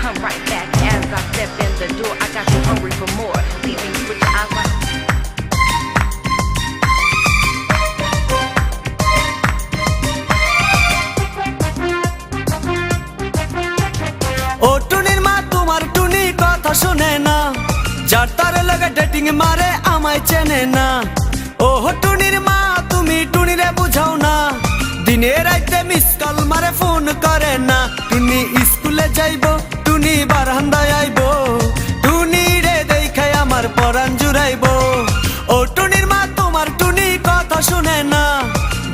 come right back as I step in the door. I got you hungry for more, leaving you with your eyes wide. ও টুনির মা তোমার টুনি কথা শুনে না, যার তার লাগে ডেটিং মারে আমায় চেনে না। ও টুনির মা তুমি টুনিরে বুঝাও না, দিনে রাইতে মিস কল মারে ফোন করে না। টুনি স্কুলে যাইবো, টুনি বারান্দায় আইবো, টুনি রে দেখাই আমার পরাণ জুড়াইবো। ও টুনির মা তোমার টুনি কথা শুনে না,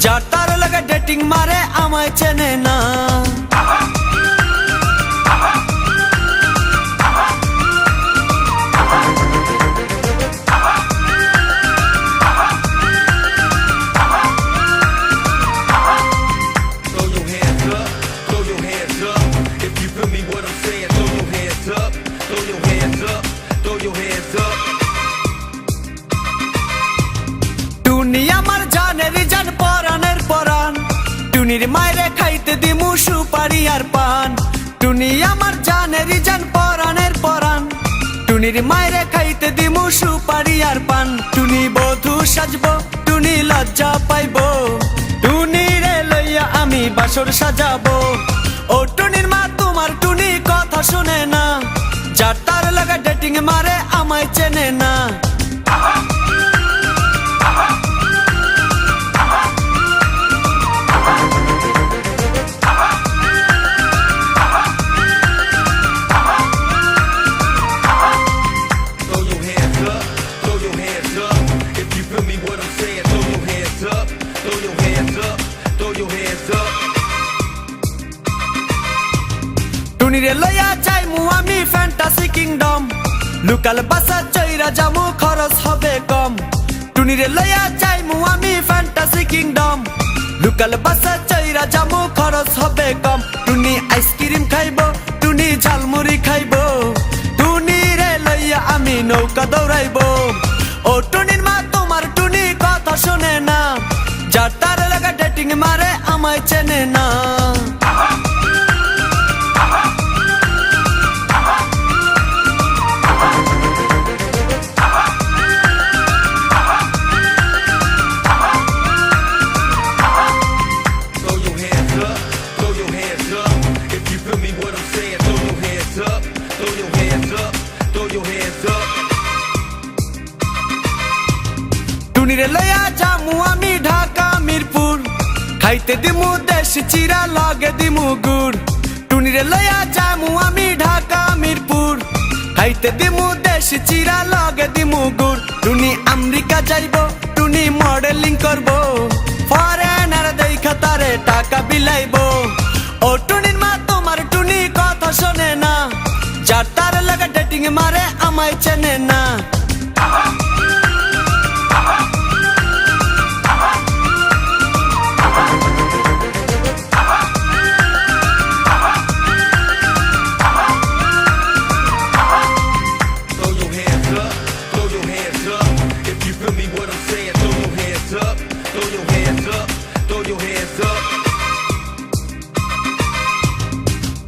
যার তার লাগে ডেটিং মারে আমায় চেনে না। টুনি আমার জানের জান পরানের পরান, টুনির মায়েরে খাইতে দিমু সুপারি আর পান। টুনি আমার জানের জান পরানের পরান, টুনির মায়েরে খাইতে দিমু সুপারি আর পান। টুনি বধূ সাজবো, টুনি লজ্জা পাইবো, টুনি রে লইয়া আমি বাসর সাজাবো। ও টুনির মা তোমার টুনি কথা শুনে না, যার তার লাগা ডেটিং মারে আমায় চেনে না। টুনিরে লইয়া যাইমু আমি ফ্যান্টাসি কিংডম, লোকাল বাসা চইরা যামু খরচ হবে কম। টুনিরে লইয়া যাইমু আমি ফ্যান্টাসি কিংডম, লোকাল বাসা চইরা যামু খরচ হবে কম। টুনি আইসক্রিম খাইবো, টুনি ঝালমুড়ি খাইবো, টুনি রে লইয়া আমি নৌকা দৌড়াইবো। ও টুনির মা তোমার টুনি কথা শুনে না, যার তার লাগা ডেটিং মারে আমায় চেনে না। টুনিরে লইয়া যামু আমি ঢাকা মিরপুর, খাইতে দিমু দেশি চিরা লগে দিমু গুড়। টুনিরে লইয়া যামু আমি ঢাকা মিরপুর, খাইতে দিমু দেশি চিরা লগে দিমু গুড়। টুনি আমেরিকা যাইবো, টুনি মডেলিং করবো, ফরেনার দেখা তারে টাকা বিলাইবো। ও টুনির মা তোমার টুনি কথা শোনে না, যার তার লাগা ডেটিং মারে আমায় চেনে না।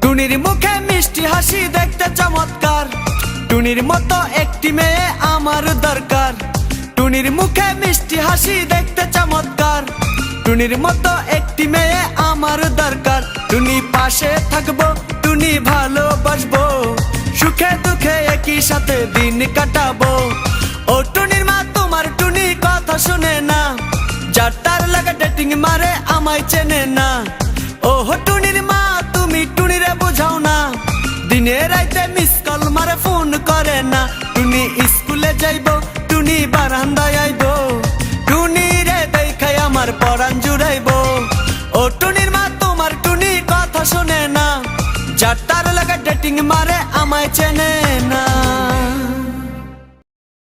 টুনির মুখে মিষ্টি হাসি দেখতে চমৎকার, টুনির মতো একটি মেয়ে আমার দরকার। টুনির মুখে মিষ্টি হাসি দেখতে চমৎকার, টুনির মতো একটি মেয়ে আমার দরকার। টুনি পাশে থাকবো, টুনি ভালোবাসবো, সুখে দুঃখে একই সাথে দিন কাটাবো। ও টুনির মা তোমার টুনি কথা শুনে না, যার তার লাগা ডেটিং মারে আমায় চেনে না। ও টুনির মা তুমি টুনিরে বুঝাও না, দিনে রাইতে মিস কল মারে ফোন করে না। টুনি স্কুলে যাইবো, টুনি বারান্দায় আইবো, টুনি রে দেখাই আমার পরাণ জুড়াইবো। ও টুনির মা তোমার টুনি কথা শুনে না, যার তার লাগা ডেটিং মারে আমায় চেনে না।